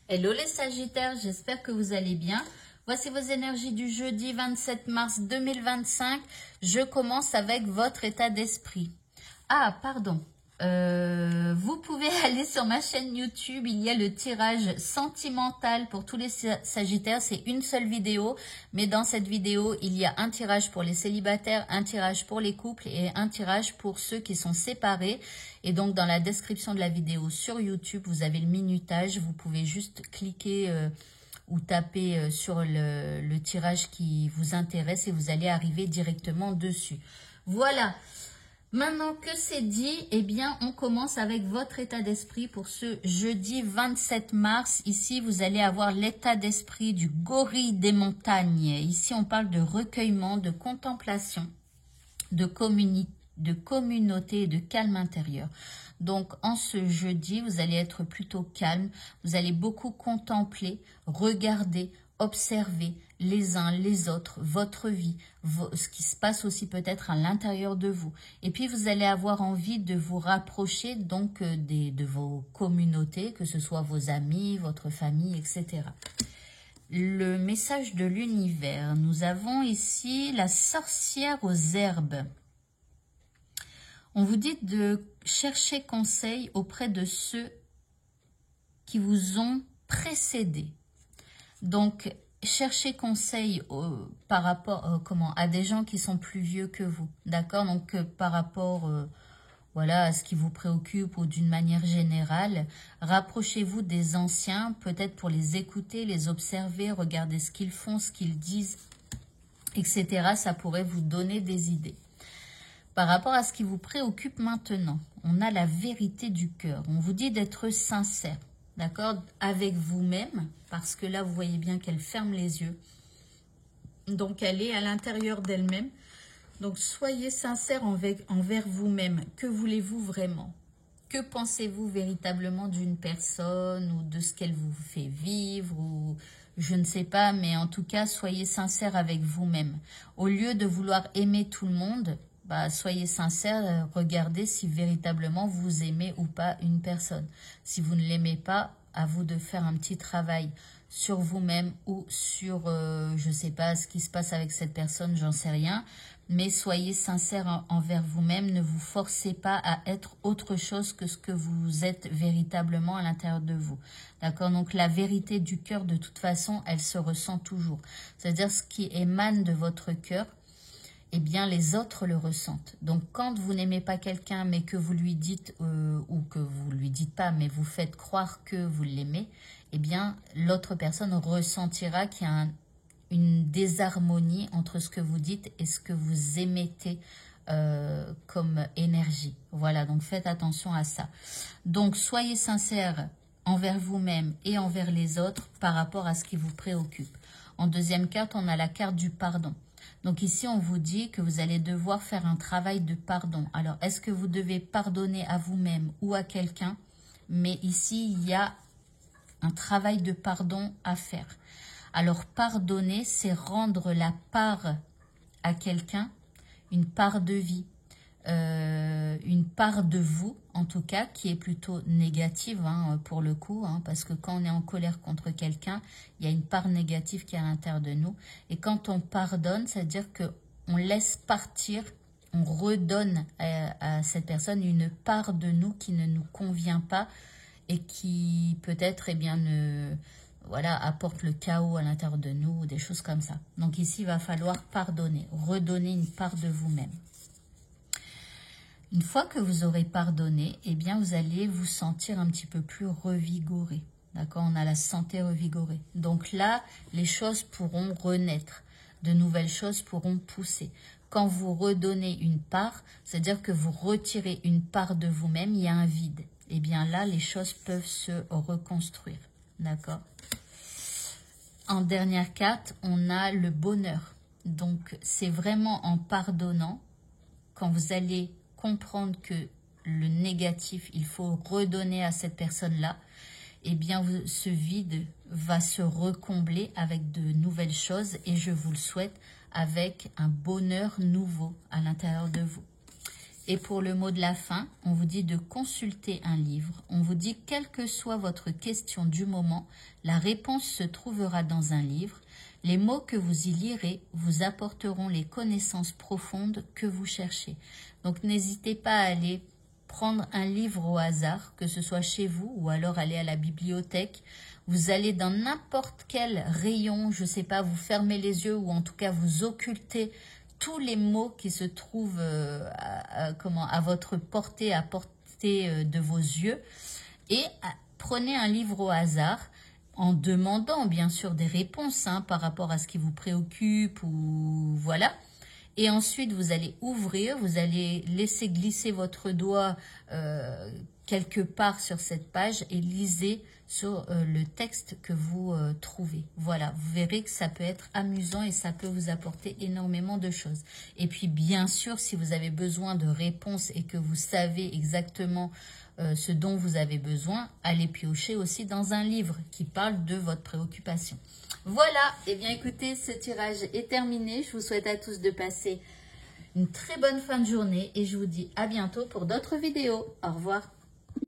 Hello les Sagittaires, j'espère que vous allez bien. Voici vos énergies du jeudi 27 mars 2025. Je commence avec votre état d'esprit. Ah, pardon. Vous pouvez aller sur ma chaîne YouTube, il y a le tirage sentimental pour tous les Sagittaires, c'est une seule vidéo, mais dans cette vidéo, il y a un tirage pour les célibataires, un tirage pour les couples et un tirage pour ceux qui sont séparés. Et donc, dans la description de la vidéo sur YouTube, vous avez le minutage, vous pouvez juste cliquer ou taper sur le tirage qui vous intéresse et vous allez arriver directement dessus. Voilà. Maintenant que c'est dit, eh bien, on commence avec votre état d'esprit pour ce jeudi 27 mars. Ici, vous allez avoir l'état d'esprit du gorille des montagnes. Ici, on parle de recueillement, de contemplation, de communauté et de calme intérieur. Donc, en ce jeudi, vous allez être plutôt calme. Vous allez beaucoup contempler, regarder, observer les uns, les autres, votre vie, ce qui se passe aussi peut-être à l'intérieur de vous. Et puis, vous allez avoir envie de vous rapprocher donc de vos communautés, que ce soit vos amis, votre famille, etc. Le message de l'univers. Nous avons ici la sorcière aux herbes. On vous dit de chercher conseil auprès de ceux qui vous ont précédé. Donc, cherchez conseil par rapport à des gens qui sont plus vieux que vous, d'accord? Donc, par rapport voilà, à ce qui vous préoccupe ou d'une manière générale, rapprochez-vous des anciens, peut-être pour les écouter, les observer, regarder ce qu'ils font, ce qu'ils disent, etc. Ça pourrait vous donner des idées. Par rapport à ce qui vous préoccupe maintenant, on a la vérité du cœur. On vous dit d'être sincère. D'accord, avec vous-même, parce que là, vous voyez bien qu'elle ferme les yeux. Donc, elle est à l'intérieur d'elle-même. Donc, soyez sincère envers vous-même. Que voulez-vous vraiment? Que pensez-vous véritablement d'une personne ou de ce qu'elle vous fait vivre ou je ne sais pas, mais en tout cas, soyez sincère avec vous-même. Au lieu de vouloir aimer tout le monde, soyez sincère, regardez si véritablement vous aimez ou pas une personne. Si vous ne l'aimez pas, à vous de faire un petit travail sur vous-même ou sur, je ne sais pas, ce qui se passe avec cette personne, j'en sais rien. Mais soyez sincère envers vous-même, ne vous forcez pas à être autre chose que ce que vous êtes véritablement à l'intérieur de vous. D'accord? Donc la vérité du cœur, de toute façon, elle se ressent toujours. C'est-à-dire ce qui émane de votre cœur, eh bien, les autres le ressentent. Donc, quand vous n'aimez pas quelqu'un, mais que vous lui dites, ou que vous lui dites pas, mais vous faites croire que vous l'aimez, eh bien, l'autre personne ressentira qu'il y a une désharmonie entre ce que vous dites et ce que vous émettez comme énergie. Voilà, donc faites attention à ça. Donc, soyez sincère envers vous-même et envers les autres par rapport à ce qui vous préoccupe. En deuxième carte, on a la carte du pardon. Donc ici, on vous dit que vous allez devoir faire un travail de pardon. Alors, est-ce que vous devez pardonner à vous-même ou à quelqu'un? Mais ici, il y a un travail de pardon à faire. Alors, pardonner, c'est rendre la part à quelqu'un, une part de vie, une part de vous, en tout cas, qui est plutôt négative pour le coup, parce que quand on est en colère contre quelqu'un, il y a une part négative qui est à l'intérieur de nous. Et quand on pardonne, c'est-à-dire qu'on laisse partir, on redonne à cette personne une part de nous qui ne nous convient pas et qui peut-être apporte le chaos à l'intérieur de nous, des choses comme ça. Donc ici, il va falloir pardonner, redonner une part de vous-même. Une fois que vous aurez pardonné, eh bien, vous allez vous sentir un petit peu plus revigoré. D'accord? On a la santé revigorée. Donc là, les choses pourront renaître. De nouvelles choses pourront pousser. Quand vous redonnez une part, c'est-à-dire que vous retirez une part de vous-même, il y a un vide. Eh bien là, les choses peuvent se reconstruire. D'accord? En dernière carte, on a le bonheur. Donc, c'est vraiment en pardonnant, quand vous allez comprendre que le négatif, il faut redonner à cette personne-là, eh bien, ce vide va se recombler avec de nouvelles choses et je vous le souhaite avec un bonheur nouveau à l'intérieur de vous. Et pour le mot de la fin, on vous dit de consulter un livre. On vous dit, quelle que soit votre question du moment, la réponse se trouvera dans un livre. Les mots que vous y lirez vous apporteront les connaissances profondes que vous cherchez. Donc n'hésitez pas à aller prendre un livre au hasard, que ce soit chez vous ou alors aller à la bibliothèque. Vous allez dans n'importe quel rayon, je ne sais pas, vous fermez les yeux ou en tout cas vous occultez tous les mots qui se trouvent à votre portée, à portée de vos yeux, et prenez un livre au hasard en demandant bien sûr des réponses par rapport à ce qui vous préoccupe ou voilà. Et ensuite, vous allez ouvrir, vous allez laisser glisser votre doigt quelque part sur cette page et lisez sur le texte que vous trouvez. Voilà, vous verrez que ça peut être amusant et ça peut vous apporter énormément de choses. Et puis, bien sûr, si vous avez besoin de réponses et que vous savez exactement ce dont vous avez besoin, allez piocher aussi dans un livre qui parle de votre préoccupation. Voilà, et bien écoutez, ce tirage est terminé. Je vous souhaite à tous de passer une très bonne fin de journée et je vous dis à bientôt pour d'autres vidéos. Au revoir.